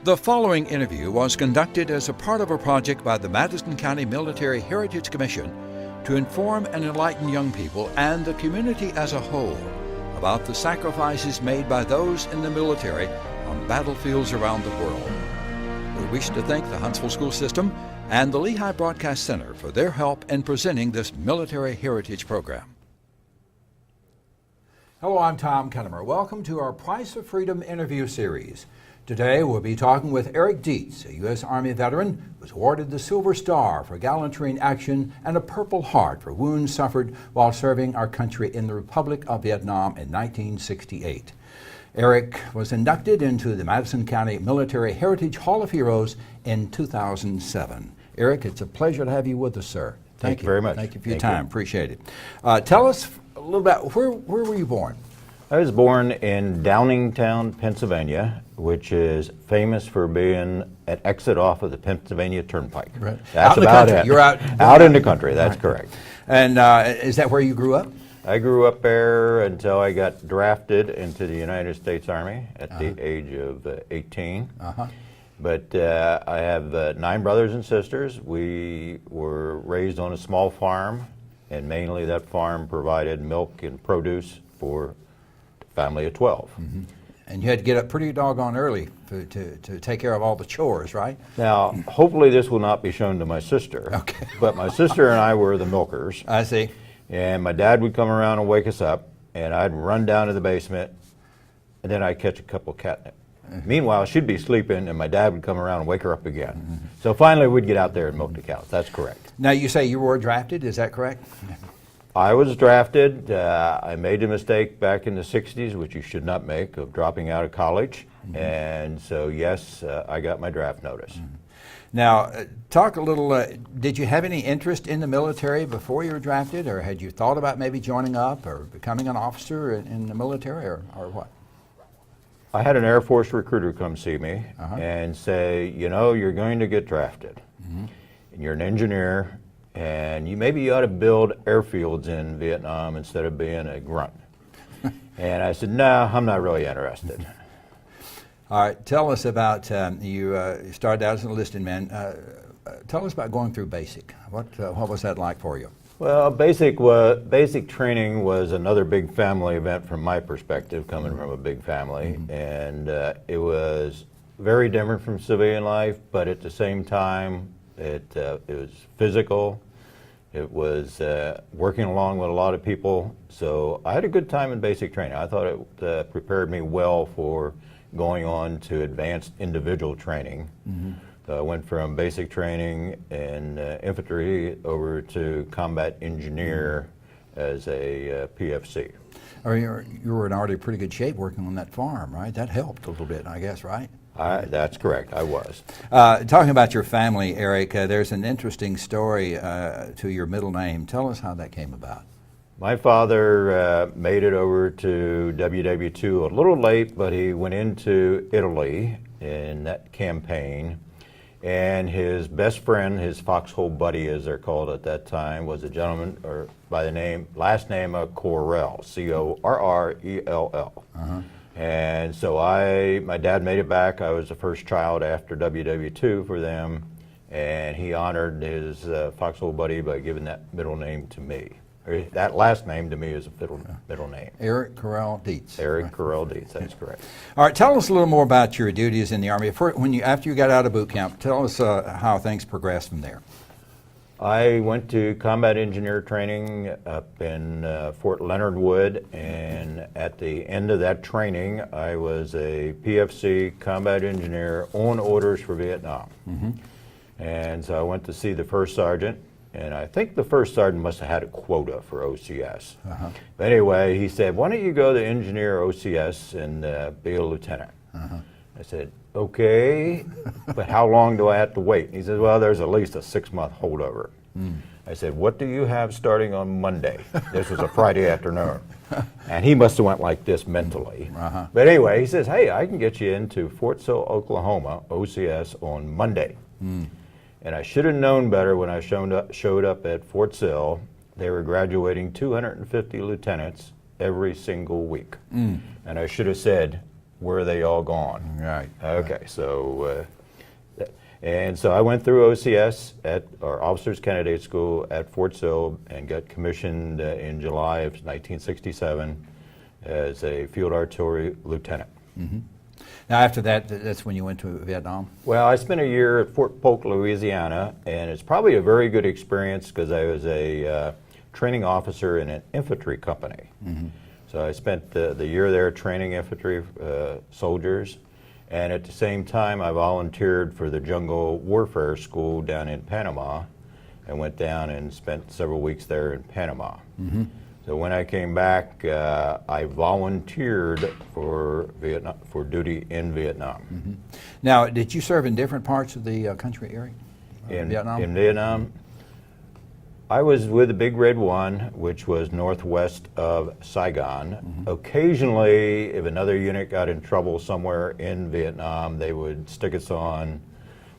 The following interview was conducted as a part of a project by the Madison County Military Heritage Commission to inform and enlighten young people and the community as a whole about the sacrifices made by those in the military on battlefields around the world. We wish to thank the Huntsville School System and the Lehigh Broadcast Center for their help in presenting this Military Heritage Program. Hello, I'm Tom Kennemer. Welcome to our Price of Freedom interview series. Today we'll be talking with Eric Deets, a U.S. Army veteran who was awarded the Silver Star for gallantry in action and a Purple Heart for wounds suffered while serving our country in the Republic of Vietnam in 1968. Eric was inducted into the Madison County Military Heritage Hall of Heroes in 2007. Eric, it's a pleasure to have you with us, sir. Thank you very much. Thank you for your time. Appreciate it. Tell us a little about where were you born? I was born in Downingtown, Pennsylvania, which is famous for being an exit off of the Pennsylvania Turnpike. Right. That's out in about the country. it. You're out in the country. That's correct. And is that where you grew up? I grew up there until I got drafted into the United States Army at the age of 18. But I have 9 brothers and sisters. We were raised on a small farm, and mainly that farm provided milk and produce for a family of 12. And you had to get up pretty doggone early to take care of all the chores, right? Now, hopefully this will not be shown to my sister. Okay. But my sister and I were the milkers. I see. And my dad would come around and wake us up, and I'd run down to the basement, and then I'd catch a couple of catnip. Meanwhile, she'd be sleeping, and my dad would come around and wake her up again. So finally, we'd get out there and milk the cows. That's correct. Now, you say you were drafted. Is that correct? I was drafted. I made a mistake back in the 60s, which you should not make, of dropping out of college. And so, yes, I got my draft notice. Now, talk a little, did you have any interest in the military before you were drafted, or had you thought about maybe joining up or becoming an officer in the military, or what? I had an Air Force recruiter come see me and say, you know, you're going to get drafted. And you're an engineer, and maybe you ought to build airfields in Vietnam instead of being a grunt. And I said, no, I'm not really interested. All right, tell us about, you started out as an enlisted man. Tell us about going through basic. What was that like for you? Well, basic training was another big family event from my perspective, coming from a big family. And it was very different from civilian life, but at the same time, it was physical. It was working along with a lot of people. So I had a good time in basic training. I thought it prepared me well for going on to advanced individual training. I went from basic training in infantry over to combat engineer as a PFC. I mean, you were in already pretty good shape working on that farm, right? That helped a little bit, I guess, right? That's correct, I was. Talking about your family, Eric, there's an interesting story to your middle name. Tell us how that came about. My father made it over to WW2 a little late, but he went into Italy in that campaign. And his best friend, his foxhole buddy as they're called at that time, was a gentleman by the last name of Correll, C-O-R-R-E-L-L. And so my dad made it back. I was the first child after WW2 for them, and he honored his foxhole buddy by giving that middle name to me. That last name to me is a middle name. Eric Correll Deets. Eric Correll Deets, that's correct. All right, tell us a little more about your duties in the Army. After you got out of boot camp, tell us how things progressed from there. I went to combat engineer training up in Fort Leonard Wood, and at the end of that training, I was a PFC combat engineer on orders for Vietnam. And so I went to see the first sergeant. And I think the first sergeant must have had a quota for OCS. But anyway, he said, why don't you go to engineer OCS and be a lieutenant? I said, okay, but how long do I have to wait? And he said, well, there's at least a 6-month holdover. I said, what do you have starting on Monday? This was a Friday afternoon. And he must have went like this mentally. But anyway, he says, hey, I can get you into Fort Sill, Oklahoma, OCS on Monday. And I should have known better when I showed up at Fort Sill. They were graduating 250 lieutenants every single week. And I should have said, where are they all gone? Right. Okay, so, and so I went through OCS at our Officers Candidate School at Fort Sill and got commissioned in July of 1967 as a field artillery lieutenant. Mm-hmm. Now, after that, that's when you went to Vietnam? Well, I spent a year at Fort Polk, Louisiana, and it's probably a very good experience because I was a training officer in an infantry company. Mm-hmm. So I spent the year there training infantry soldiers, and at the same time I volunteered for the Jungle Warfare School down in Panama and went down and spent several weeks there in Panama. Mm-hmm. So when I came back, I volunteered for Vietnam, for duty in Vietnam. Mm-hmm. Now, did you serve in different parts of the country, Eric? In Vietnam? In Vietnam, I was with the Big Red One, which was northwest of Saigon. Mm-hmm. Occasionally, if another unit got in trouble somewhere in Vietnam, they would stick us on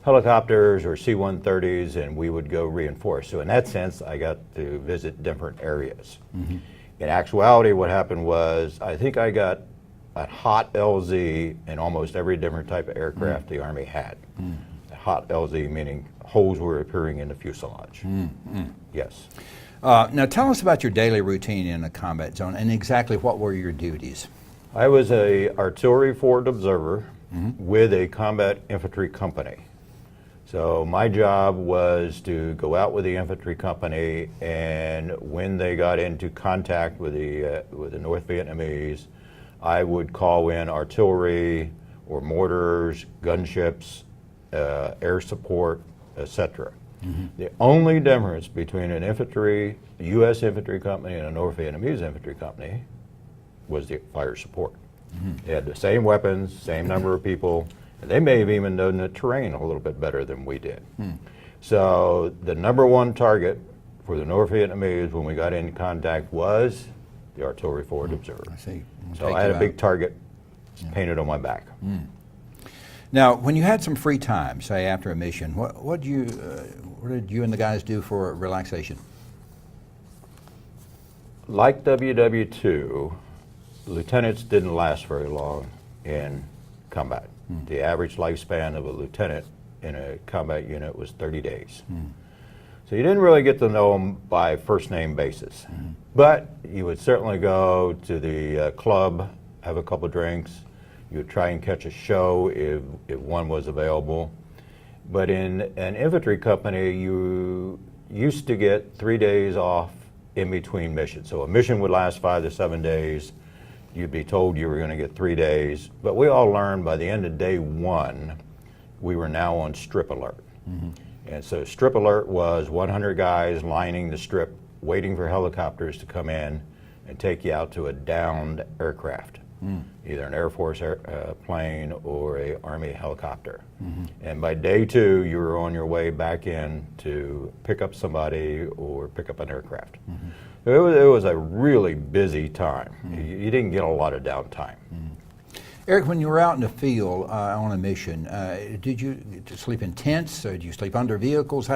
helicopters or C-130s, and we would go reinforce. So in that sense, I got to visit different areas. Mm-hmm. In actuality, what happened was, I think I got a hot LZ in almost every different type of aircraft the Army had. A hot LZ meaning holes were appearing in the fuselage. Yes. Now tell us about your daily routine in a combat zone and exactly what were your duties? I was a artillery forward observer with a combat infantry company. So my job was to go out with the infantry company, and when they got into contact with the North Vietnamese, I would call in artillery or mortars, gunships, air support, etc. Mm-hmm. The only difference between an infantry, a U.S. infantry company and a North Vietnamese infantry company was the fire support. Mm-hmm. They had the same weapons, same number of people, and they may have even known the terrain a little bit better than we did. So the number one target for the North Vietnamese when we got in contact was the artillery forward observer. I see. So I had a big target painted on my back. Now, when you had some free time, say after a mission, what did you and the guys do for relaxation? Like WW2, lieutenants didn't last very long in combat. The average lifespan of a lieutenant in a combat unit was 30 days. So you didn't really get to know them by first name basis. But you would certainly go to the club, have a couple drinks. You would try and catch a show if one was available. But in an infantry company, you used to get 3 days off in between missions. So a mission would last 5 to 7 days. You'd be told you were going to get 3 days. But we all learned by the end of day one, we were now on strip alert. And so strip alert was 100 guys lining the strip, waiting for helicopters to come in and take you out to a downed aircraft. Either an Air Force plane or a Army helicopter. And by day two, you were on your way back in to pick up somebody or pick up an aircraft. It was a really busy time. You didn't get a lot of downtime. Eric, when you were out in the field on a mission, did you sleep in tents? Or did you sleep under vehicles?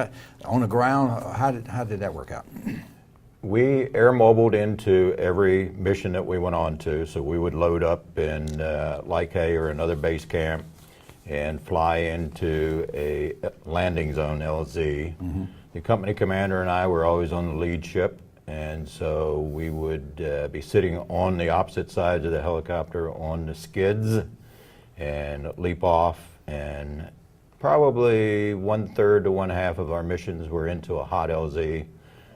On the ground? How did that work out? We air mobiled into every mission that we went on to, so we would load up in Like or another base camp and fly into a landing zone, LZ. The company commander and I were always on the lead ship, and so we would be sitting on the opposite sides of the helicopter on the skids and leap off, and probably 1/3 to 1/2 of our missions were into a hot LZ.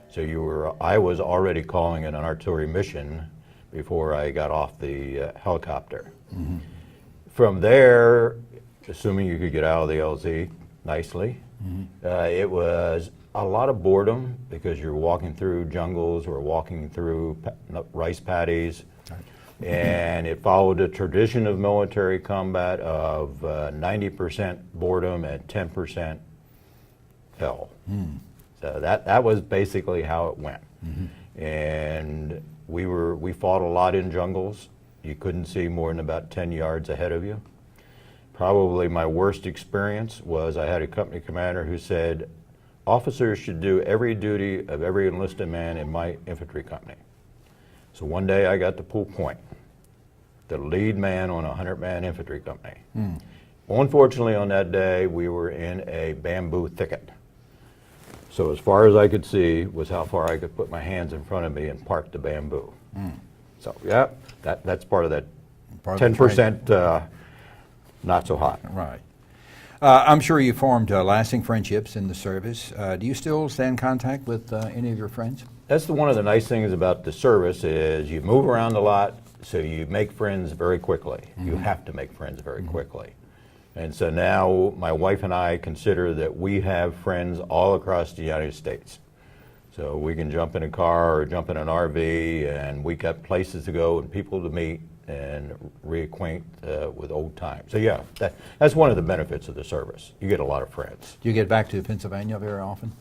So I was already calling it an artillery mission before I got off the helicopter. From there, assuming you could get out of the LZ nicely, it was a lot of boredom because you're walking through jungles or walking through rice paddies. And it followed a tradition of military combat of 90% boredom and 10% hell. So that was basically how it went. And we fought a lot in jungles. You couldn't see more than about 10 yards ahead of you. Probably my worst experience was I had a company commander who said, officers should do every duty of every enlisted man in my infantry company. So one day I got to Pool Point. the lead man on a 100-man infantry company. Unfortunately, on that day, we were in a bamboo thicket. So as far as I could see was how far I could put my hands in front of me and park the bamboo. So yeah, that's part of that Part of the 10% not so hot. Right. I'm sure you formed lasting friendships in the service. Do you still stay in contact with any of your friends? That's one of the nice things about the service is you move around a lot, so you make friends very quickly. You have to make friends very quickly. And so now my wife and I consider that we have friends all across the United States. So we can jump in a car or jump in an RV, and we got places to go and people to meet and reacquaint with old times. So yeah, that's one of the benefits of the service. You get a lot of friends. Do you get back to Pennsylvania very often?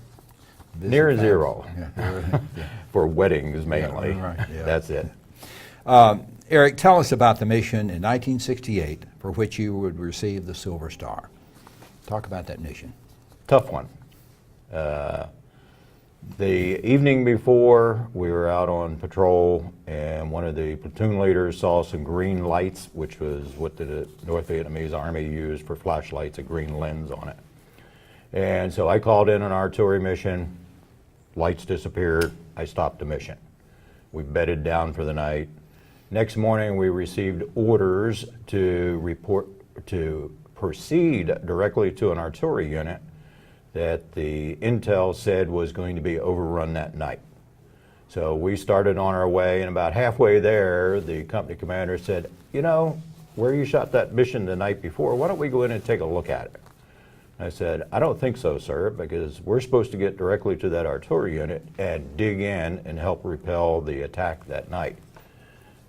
Visit Near family? zero. Yeah. For weddings mainly. Yeah, right, yeah. That's it. Eric, tell us about the mission in 1968 for which you would receive the Silver Star. Talk about that mission. Tough one. The evening before, we were out on patrol, and one of the platoon leaders saw some green lights, which was what the North Vietnamese Army used for flashlights, a green lens on it. And so I called in an artillery mission, lights disappeared, I stopped the mission. We bedded down for the night. Next morning, we received orders to proceed directly to an artillery unit that the intel said was going to be overrun that night. So we started on our way, and about halfway there, the company commander said, you know, where you shot that mission the night before, why don't we go in and take a look at it? I said, I don't think so, sir, because we're supposed to get directly to that artillery unit and dig in and help repel the attack that night.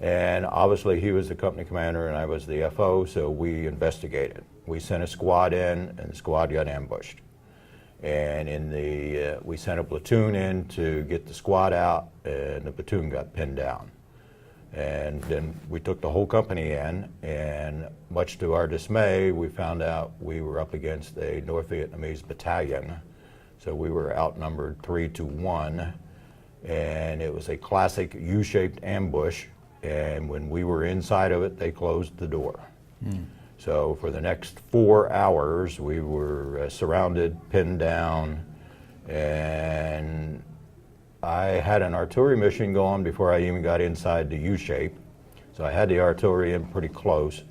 And obviously he was the company commander and I was the FO, so we investigated. We sent a squad in, and the squad got ambushed. And we sent a platoon in to get the squad out, and the platoon got pinned down. And then we took the whole company in, and much to our dismay, we found out we were up against a North Vietnamese battalion. So we were outnumbered 3-1, and it was a classic U-shaped ambush. And when we were inside of it, they closed the door. So for the next 4 hours, we were surrounded, pinned down, and I had an artillery mission going before I even got inside the U-shape. So I had the artillery in pretty close,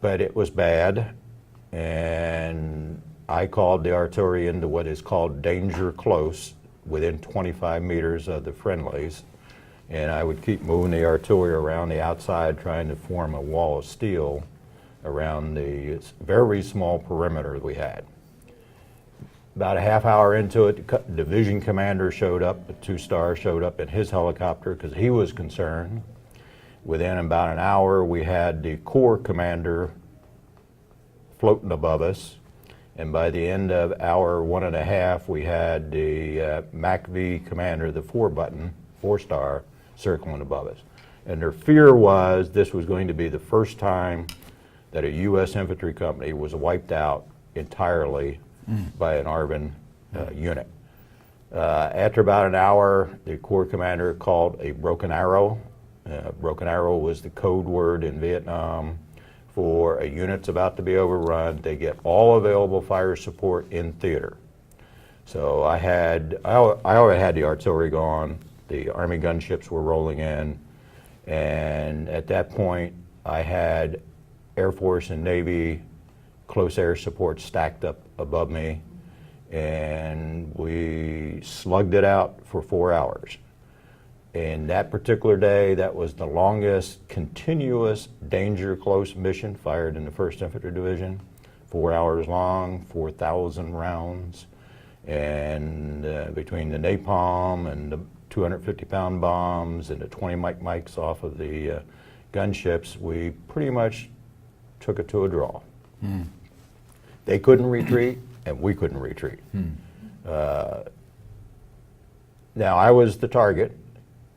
but it was bad, and I called the artillery into what is called danger close, within 25 meters of the friendlies. And I would keep moving the artillery around the outside, trying to form a wall of steel around the very small perimeter we had. About a half hour into it, the division commander showed up, a 2-star showed up in his helicopter because he was concerned. Within about an hour, we had the corps commander floating above us. And by the end of hour 1.5, we had the MACV commander, the 4-star, circling above us. And their fear was this was going to be the first time that a U.S. infantry company was wiped out entirely by an ARVN unit. After about an hour, the Corps commander called a broken arrow. Broken arrow was the code word in Vietnam for a unit's about to be overrun. They get all available fire support in theater. So I already had the artillery gone. The Army gunships were rolling in, and at that point I had Air Force and Navy close air support stacked up above me, and we slugged it out for 4 hours. And that particular day, that was the longest continuous danger close mission fired in the 1st Infantry Division. 4 hours long, 4,000 rounds, and between the napalm and the 250-pound bombs and the 20 mics off of the gunships, we pretty much took it to a draw. They couldn't retreat, and we couldn't retreat. Now, I was the target.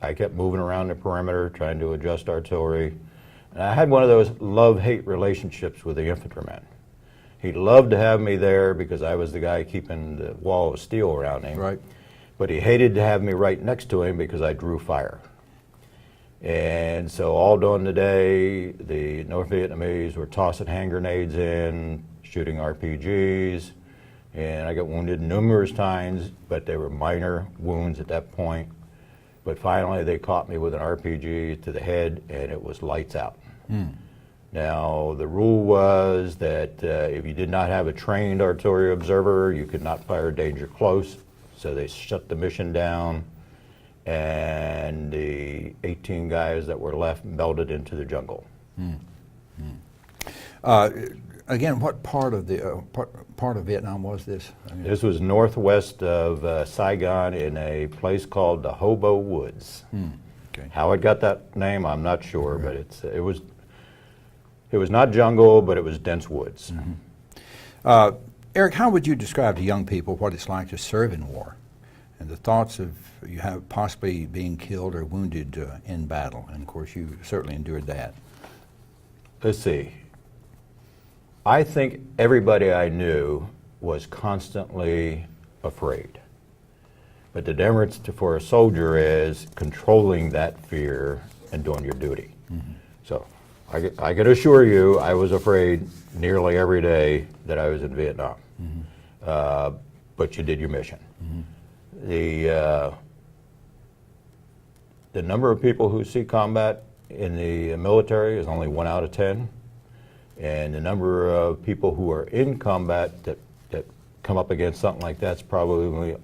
I kept moving around the perimeter, trying to adjust artillery. And I had one of those love-hate relationships with the infantryman. He loved to have me there because I was the guy keeping the wall of steel around him. Right. But he hated to have me right next to him because I drew fire. And so all during the day, the North Vietnamese were tossing hand grenades in, shooting RPGs, and I got wounded numerous times, but they were minor wounds at that point. But finally, they caught me with an RPG to the head, and it was lights out. Now, the rule was that if you did not have a trained artillery observer, you could not fire danger close. So they shut the mission down, and the 18 guys that were left melted into the jungle. Again, what part of the part of Vietnam was this? This was northwest of Saigon in a place called the Hobo Woods. Okay. How it got that name, I'm not sure, but it was not jungle, but it was dense woods. Eric, how would you describe to young people what it's like to serve in war, and the thoughts of you have possibly being killed or wounded in battle? And of course, you certainly endured that. Let's see. I think everybody I knew was constantly afraid. But the difference for a soldier is controlling that fear and doing your duty. So I can assure you I was afraid nearly every day that I was in Vietnam. But you did your mission. The number of people who see combat in the military is only 1 out of 10. And the number of people who are in combat that come up against something like that's probably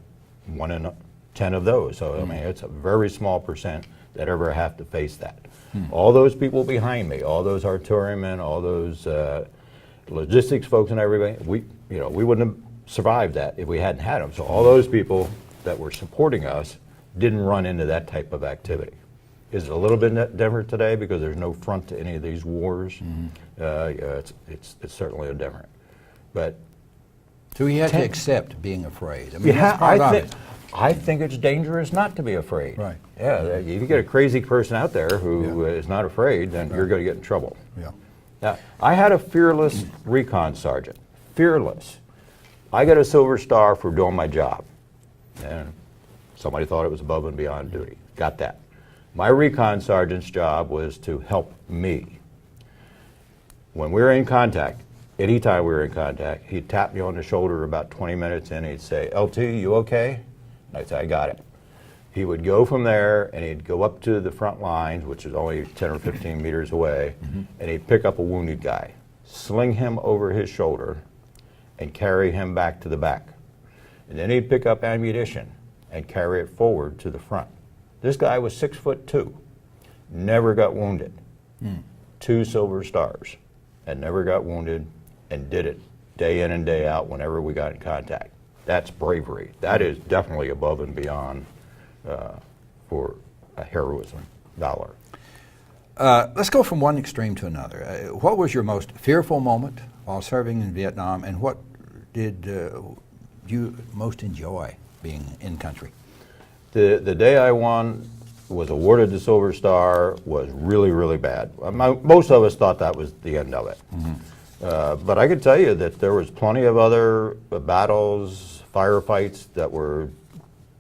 1 in 10 of those. So I mean, it's a very small percent that ever have to face that. All those people behind me, all those artillerymen, all those logistics folks and everybody, we wouldn't have survived that if we hadn't had them. So all those people that were supporting us didn't run into that type of activity. Is it a little bit different today because there's no front to any of these wars? It's certainly a different. But so you had to accept being afraid. I mean, that's part of it. I think it's dangerous not to be afraid. Right. Yeah, if you get a crazy person out there who is not afraid, then you're going to get in trouble. Yeah. Now, I had a fearless recon sergeant. Fearless. I got a Silver Star for doing my job. And somebody thought it was above and beyond duty. Got that. My recon sergeant's job was to help me. When we were in contact, anytime we were in contact, he'd tap me on the shoulder about 20 minutes in, he'd say, "LT, you okay?" And I'd say, "I got it." He would go from there and he'd go up to the front lines, which is only 10 or 15 meters away, and he'd pick up a wounded guy, sling him over his shoulder, and carry him back to the back. And then he'd pick up ammunition and carry it forward to the front. This guy was 6'2", never got wounded. 2 Silver Stars, and never got wounded, and did it day in and day out whenever we got in contact. That's bravery. That is definitely above and beyond for a heroism, valor. Let's go from one extreme to another. What was your most fearful moment while serving in Vietnam, and what did you most enjoy being in country? The day I was awarded the Silver Star was really, really bad. Most of us thought that was the end of it. But I could tell you that there was plenty of other battles, firefights that were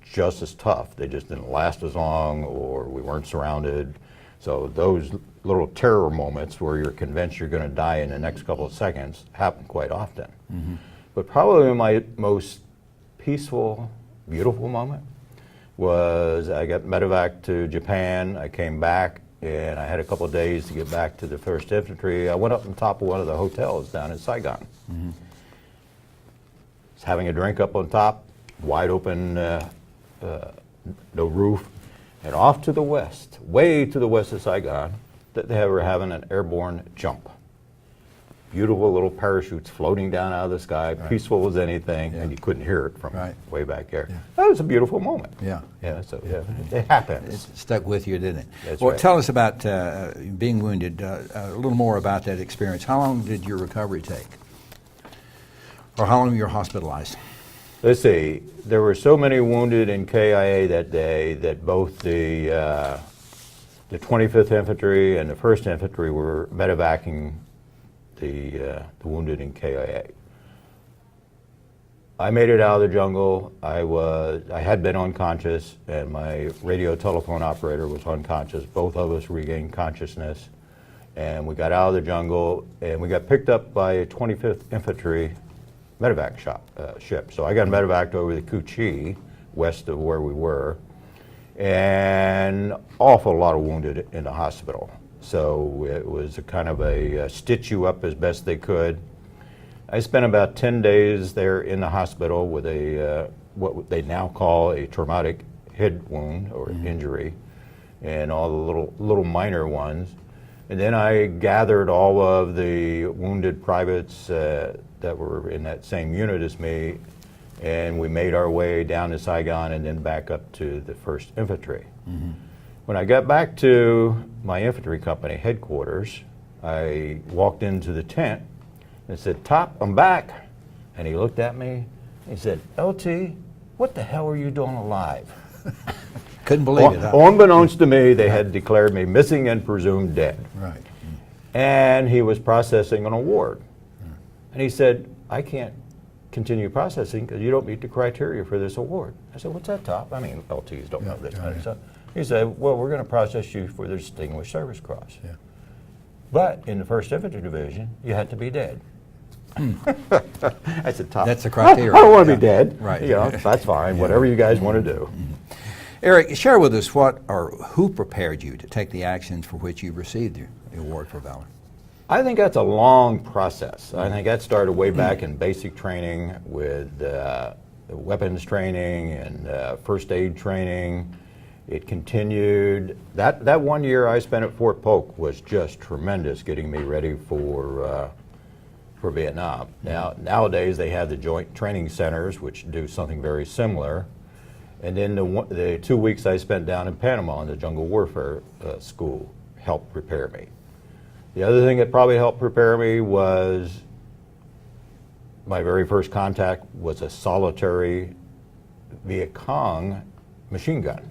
just as tough. They just didn't last as long, or we weren't surrounded. So those little terror moments where you're convinced you're going to die in the next couple of seconds happen quite often. But probably my most peaceful, beautiful moment was I got medevac to Japan. I came back and I had a couple of days to get back to the 1st Infantry. I went up on top of one of the hotels down in Saigon. Was having a drink up on top, wide open, no roof, and off to the west, way to the west of Saigon, that they were having an airborne jump. Beautiful little parachutes floating down out of the sky, peaceful as anything, and you couldn't hear it from way back there. That was a beautiful moment. So it happens. It stuck with you, didn't it? That's well, right. Tell us about being wounded, a little more about that experience. How long did your recovery take? Or how long were you hospitalized? Let's see, there were so many wounded in KIA that day that both the 25th Infantry and the 1st Infantry were medevacing the wounded in KIA. I made it out of the jungle. I had been unconscious, and my radio telephone operator was unconscious. Both of us regained consciousness, and we got out of the jungle, and we got picked up by a 25th Infantry medevac ship. So I got medevaced over the Kuchi, west of where we were, and awful lot of wounded in the hospital. So it was a kind of a stitch you up as best they could. I spent about 10 days there in the hospital with a what they now call a traumatic head wound or injury, and all the little minor ones. And then I gathered all of the wounded privates that were in that same unit as me, and we made our way down to Saigon and then back up to the 1st Infantry. When I got back to my infantry company headquarters, I walked into the tent and said, "Top, I'm back." And he looked at me. He said, "LT, what the hell are you doing alive?" Couldn't believe it. Huh? Unbeknownst to me, they had declared me missing and presumed dead. Right. And he was processing an award. And he said, "I can't continue processing because you don't meet the criteria for this award." I said, "What's that, Top? I mean, LTs don't know this kind of stuff." He said, "Well, we're going to process you for the Distinguished Service Cross. Yeah. But in the 1st Infantry Division, you had to be dead." I said, "Top, That's the criteria. I don't want to be dead. Right. You know, that's fine. Whatever you guys want to do." Eric, share with us what or who prepared you to take the actions for which you received the award for valor. I think that's a long process. I think that started way back in basic training with weapons training and first aid training. It continued. That 1 year I spent at Fort Polk was just tremendous, getting me ready for Vietnam. Nowadays they have the joint training centers, which do something very similar. And then the 2 weeks I spent down in Panama in the jungle warfare school helped prepare me. The other thing that probably helped prepare me was my very first contact was a solitary Viet Cong machine gun.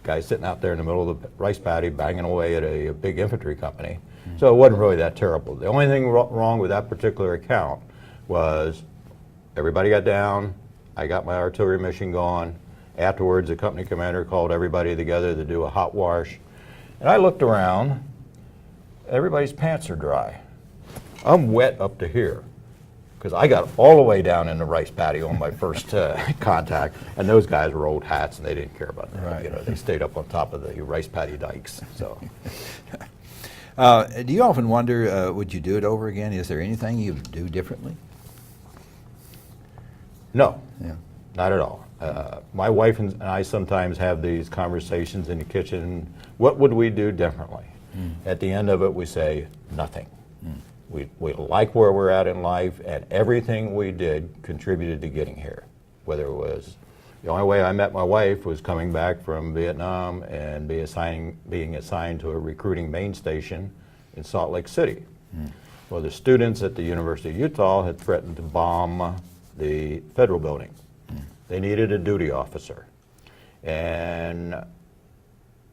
Guy sitting out there in the middle of the rice paddy banging away at a big infantry company. So it wasn't really that terrible. The only thing wrong with that particular account was everybody got down, I got my artillery mission going. Afterwards, the company commander called everybody together to do a hot wash. And I looked around, everybody's pants are dry. I'm wet up to here, because I got all the way down in the rice paddy on my first contact, and those guys were old hats and they didn't care about that. Right. You know, they stayed up on top of the rice paddy dikes. So. Do you often wonder, would you do it over again? Is there anything you would do differently? No, Yeah. not at all. My wife and I sometimes have these conversations in the kitchen. What would we do differently? At the end of it, we say nothing. We like where we're at in life, and everything we did contributed to getting here. Whether it was the only way I met my wife was coming back from Vietnam and being assigned to a recruiting main station in Salt Lake City. Well, the students at the University of Utah had threatened to bomb the federal building. They needed a duty officer. And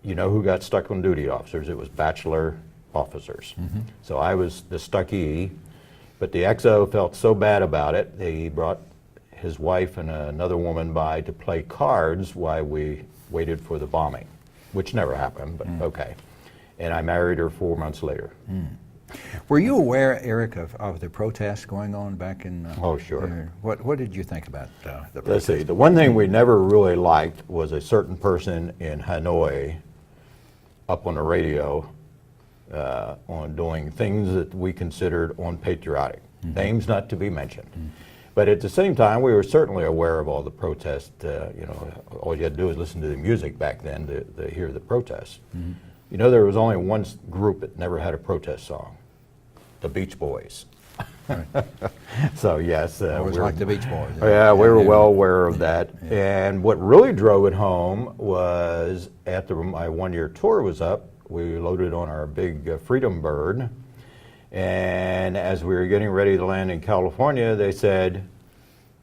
you know who got stuck on duty officers? It was bachelor officers. So I was the stuckee, but the XO felt so bad about it, he brought his wife and another woman by to play cards while we waited for the bombing, which never happened, but okay. And I married her 4 months later. Were you aware, Eric, of the protests going on back in? Oh, sure. What did you think about the protests? Let's see, the one thing we never really liked was a certain person in Hanoi up on the radio on doing things that we considered unpatriotic, names not to be mentioned. But at the same time, we were certainly aware of all the protests. You know, all you had to do was listen to the music back then to hear the protests. You know, there was only one group that never had a protest song, the Beach Boys. So yes, it was like the Beach Boys. Yeah, we were well aware of that. And what really drove it home was after my 1 year tour was up, we loaded on our big Freedom Bird. And as we were getting ready to land in California, they said,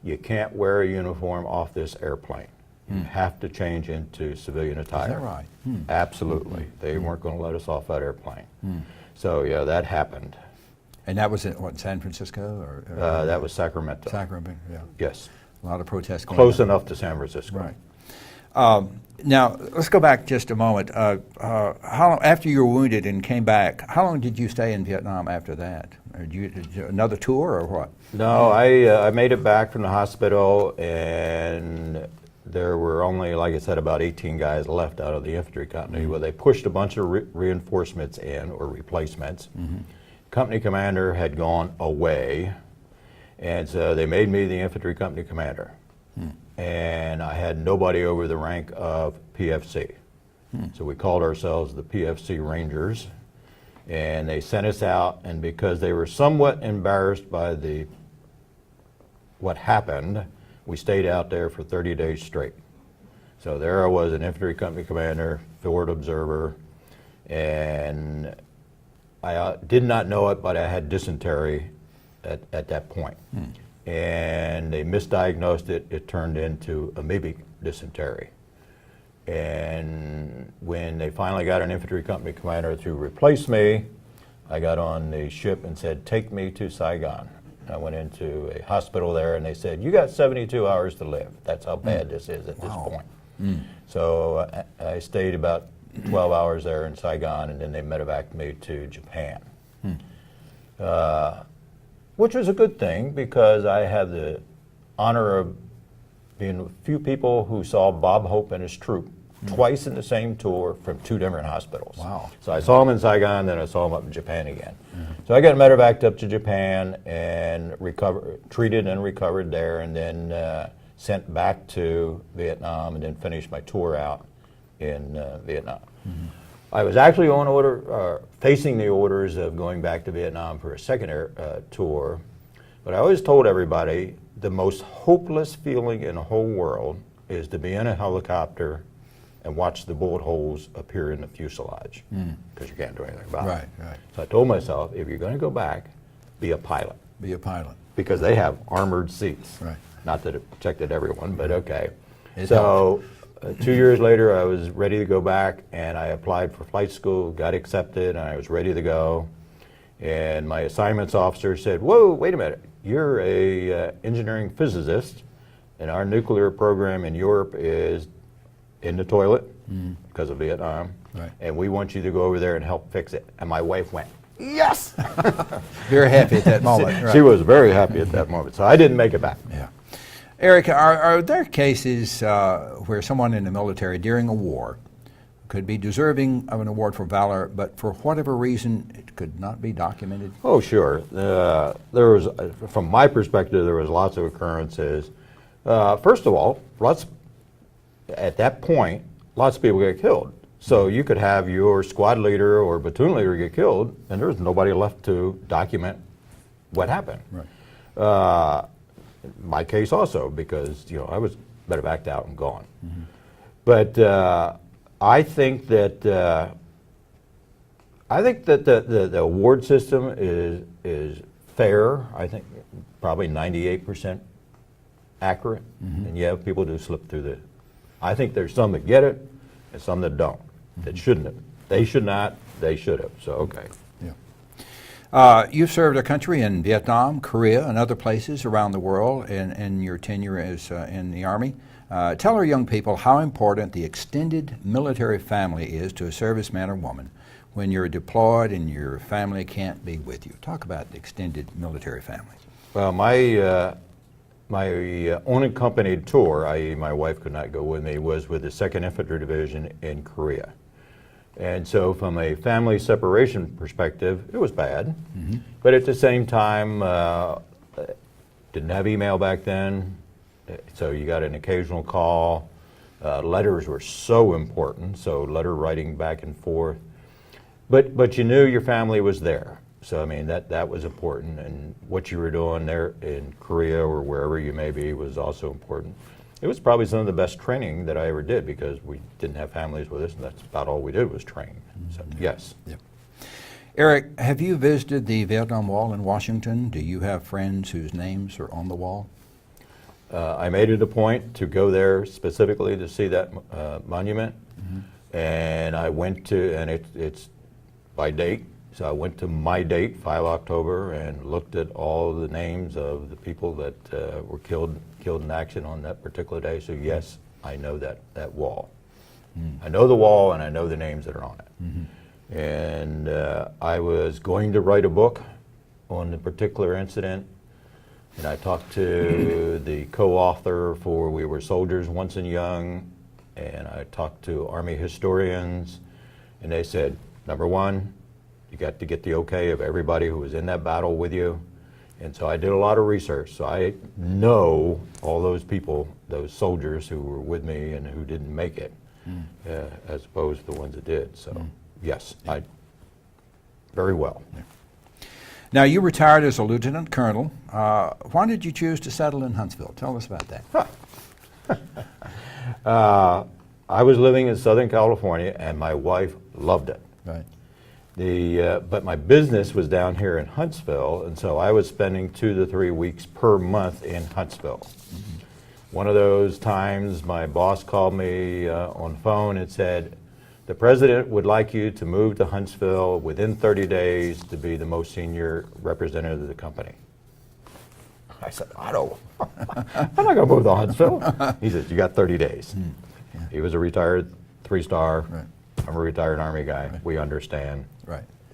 you can't wear a uniform off this airplane. You have to change into civilian attire. Is that right? Absolutely. They weren't going to let us off that airplane. So yeah, that happened. And that was in, what, San Francisco? Or That was Sacramento. Sacramento, yeah. Yes. A lot of protests going Close on. enough to San Francisco. Right. Now, let's go back just a moment. How long, after you were wounded and came back, how long did you stay in Vietnam after that? Did you another tour or what? No, I made it back from the hospital, and there were only, like I said, about 18 guys left out of the infantry company. Well, they pushed a bunch of reinforcements in, or replacements. Company commander had gone away, and so they made me the infantry company commander. And I had nobody over the rank of PFC. So we called ourselves the PFC Rangers, and they sent us out, and because they were somewhat embarrassed by what happened, we stayed out there for 30 days straight. So there I was, an infantry company commander, forward observer, and I did not know it, but I had dysentery at that point. And they misdiagnosed it. It turned into amoebic dysentery. And when they finally got an infantry company commander to replace me, I got on the ship and said, take me to Saigon. I went into a hospital there, and they said, you got 72 hours to live. That's how bad this is at this point. So I stayed about 12 hours there in Saigon, and then they medevaced me to Japan. Which was a good thing, because I had the honor of being a few people who saw Bob Hope and his troop twice in the same tour from 2 different hospitals. Wow. So I saw him in Saigon, then I saw him up in Japan again. So I got medevaced up to Japan and treated and recovered there, and then sent back to Vietnam, and then finished my tour out in Vietnam. I was actually on order, facing the orders of going back to Vietnam for a second tour, but I always told everybody the most hopeless feeling in the whole world is to be in a helicopter and watch the bullet holes appear in the fuselage, because you can't do anything about it. Right. So I told myself, if you're going to go back, be a pilot, Be a pilot. because they have armored seats. Right. Not that it protected everyone, but okay. It So 2 years later, I was ready to go back, and I applied for flight school, got accepted, and I was ready to go. And my assignments officer said, whoa, wait a minute, you're a engineering physicist, and our nuclear program in Europe is in the toilet because of Vietnam, Right. and we want you to go over there and help fix it. And my wife went, yes! Very happy at that moment. She was very happy at that moment, so I didn't make it back. Yeah. Eric, are there cases where someone in the military during a war could be deserving of an award for valor, but for whatever reason it could not be documented? Oh, sure. There was, from my perspective, there was lots of occurrences. First of all, at that point, lots of people get killed. So you could have your squad leader or platoon leader get killed, and there was nobody left to document what happened. Right. My case also, because I was medevaced out and gone. But I think that the award system is fair. I think probably 98% accurate, and you have people who slip through the. I think there's some that get it, and some that don't. That shouldn't have. They should not. They should have. So okay. You've served our country in Vietnam, Korea, and other places around the world in your tenure as in the Army. Tell our young people how important the extended military family is to a serviceman or woman when you're deployed and your family can't be with you. Talk about the extended military family. Well, my unaccompanied tour, i.e. my wife could not go with me, was with the 2nd Infantry Division in Korea. And so from a family separation perspective, it was bad. But at the same time, didn't have email back then, so you got an occasional call. Letters were so important, so letter writing back and forth. But you knew your family was there. So I mean, that was important, and what you were doing there in Korea or wherever you may be was also important. It was probably some of the best training that I ever did, because we didn't have families with us, and that's about all we did was train. So, yes. Yep. Eric, have you visited the Vietnam Wall in Washington? Do you have friends whose names are on the wall? I made it a point to go there specifically to see that monument, and I went to, and it's by date, So I went to my date, 5 October, and looked at all the names of the people that were killed in action on that particular day. So yes, I know that wall. I know the wall and I know the names that are on it. And I was going to write a book on the particular incident, and I talked to the co-author for We Were Soldiers Once and Young, and I talked to Army historians, and they said, number one, you got to get the okay of everybody who was in that battle with you. And so I did a lot of research. So I know all those people, those soldiers who were with me and who didn't make it, as opposed to the ones that did. So yes, I very well. Yeah. Now, you retired as a lieutenant colonel. Why did you choose to settle in Huntsville? Tell us about that. I was living in Southern California, and my wife loved it. Right. But my business was down here in Huntsville, and so I was spending 2 to 3 weeks per month in Huntsville. One of those times, my boss called me on the phone and said, the president would like you to move to Huntsville within 30 days to be the most senior representative of the company. I said, Otto, I'm not going to move to Huntsville. He said, you got 30 days. Yeah. He was a retired 3-star. Right. I'm a retired Army guy. Right. We understand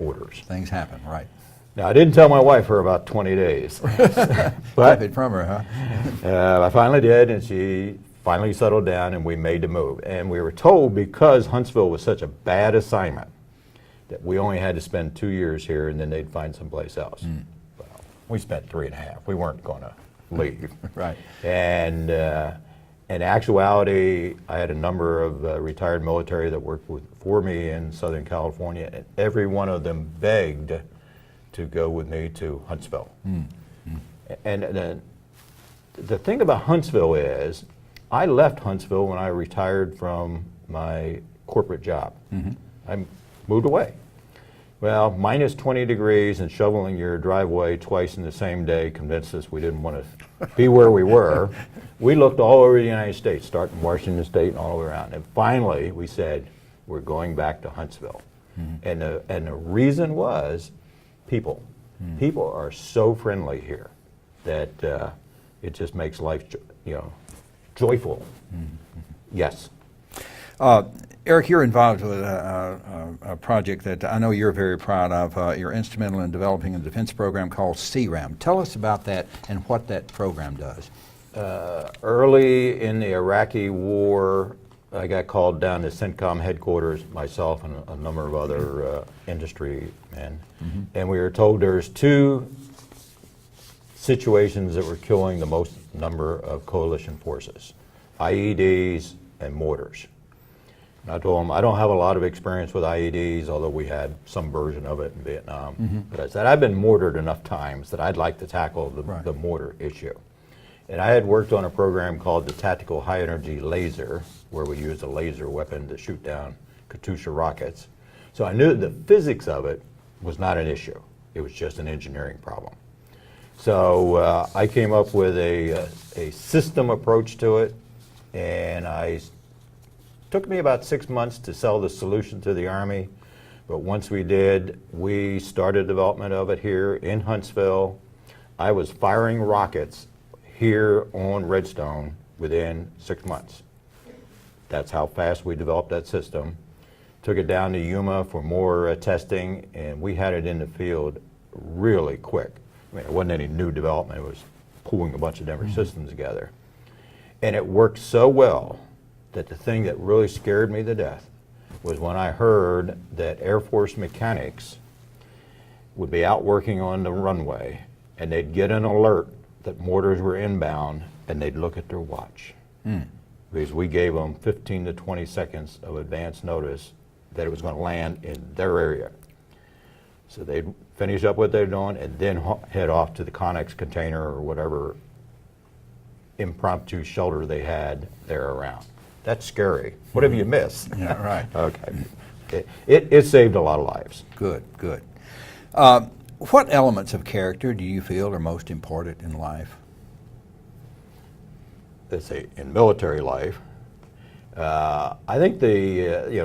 orders. Things happen, right. Now, I didn't tell my wife for about 20 days. Kept it from her, huh? I finally did, and she finally settled down, and we made the move. And we were told, because Huntsville was such a bad assignment, that we only had to spend 2 years here, and then they'd find someplace else. Well, we spent 3.5. We weren't going to leave. Right. And in actuality, I had a number of retired military that worked for me in Southern California, and every one of them begged to go with me to Huntsville. And the thing about Huntsville is, I left Huntsville when I retired from my corporate job. I moved away. Well, minus 20 degrees and shoveling your driveway twice in the same day convinced us we didn't want to be where we were. We looked all over the United States, starting Washington State and all the way around. And finally, we said, we're going back to Huntsville. And the reason was people. People are so friendly here that it just makes life, joyful. Yes. Eric, you're involved with a project that I know you're very proud of. You're instrumental in developing a defense program called CRAM. Tell us about that and what that program does. Early in the Iraqi war, I got called down to CENTCOM headquarters, myself and a number of other industry men, and we were told there's 2 situations that were killing the most number of coalition forces, IEDs and mortars. And I told them, I don't have a lot of experience with IEDs, although we had some version of it in Vietnam. But I said, I've been mortared enough times that I'd like to tackle the mortar issue. And I had worked on a program called the Tactical High Energy Laser, where we used a laser weapon to shoot down Katyusha rockets. So I knew the physics of it was not an issue. It was just an engineering problem. So I came up with a system approach to it, and it took me about 6 months to sell the solution to the Army. But once we did, we started development of it here in Huntsville. I was firing rockets here on Redstone within 6 months. That's how fast we developed that system. Took it down to Yuma for more testing, and we had it in the field really quick. I mean, it wasn't any new development. It was pulling a bunch of different systems together. And it worked so well that the thing that really scared me to death was when I heard that Air Force mechanics would be out working on the runway, and they'd get an alert that mortars were inbound, and they'd look at their watch. Because we gave them 15 to 20 seconds of advance notice that it was going to land in their area. So they'd finish up what they're doing and then head off to the Connex container or whatever impromptu shelter they had there around. That's scary. What have you missed? Yeah, right. Okay. It saved a lot of lives. Good, good. What elements of character do you feel are most important in life? Let's say in military life, I think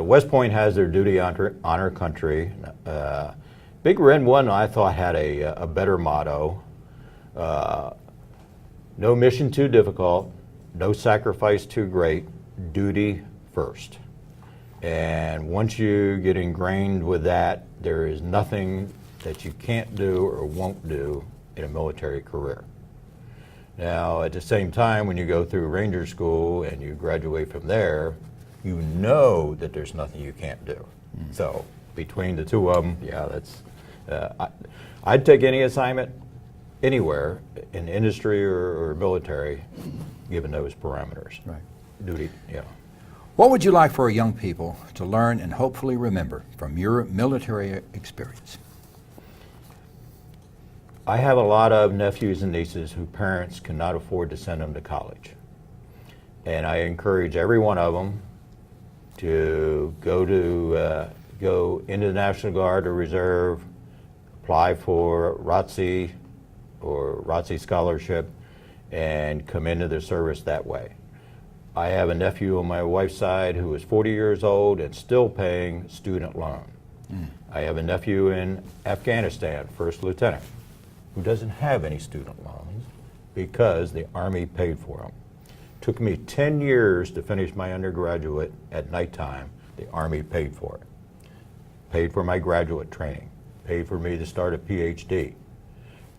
West Point has their duty honor country, Big Red One, I thought, had a better motto. No mission too difficult, no sacrifice too great, duty first. And once you get ingrained with that, there is nothing that you can't do or won't do in a military career. Now, at the same time, when you go through Ranger School and you graduate from there, you know that there's nothing you can't do. So between the two of them, yeah, that's, I'd take any assignment anywhere in industry or military, given those parameters. Right. Duty, yeah. What would you like for young people to learn and hopefully remember from your military experience? I have a lot of nephews and nieces whose parents cannot afford to send them to college. And I encourage every one of them to go into the National Guard or Reserve, apply for ROTC or ROTC scholarship, and come into the service that way. I have a nephew on my wife's side who is 40 years old and still paying student loan. I have a nephew in Afghanistan, first lieutenant, who doesn't have any student loans because the Army paid for him. Took me 10 years to finish my undergraduate at nighttime. The Army paid for it. Paid for my graduate training. Paid for me to start a PhD.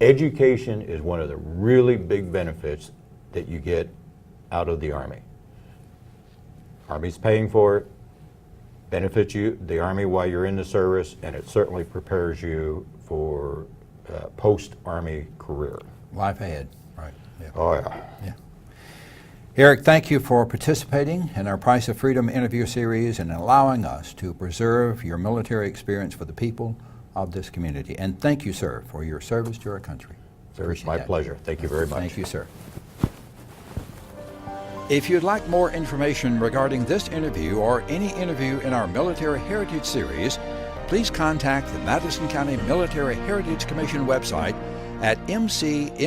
Education is one of the really big benefits that you get out of the Army. Army's paying for it, benefits you, the Army, while you're in the service, and it certainly prepares you for post-Army career. Life ahead, right. Yeah. Oh, yeah. Yeah. Eric, thank you for participating in our Price of Freedom interview series and allowing us to preserve your military experience for the people of this community. And thank you, sir, for your service to our country. It's my pleasure. Thank you very much. Thank you, sir. If you'd like more information regarding this interview or any interview in our Military Heritage series, please contact the Madison County Military Heritage Commission website at mcmhc.org.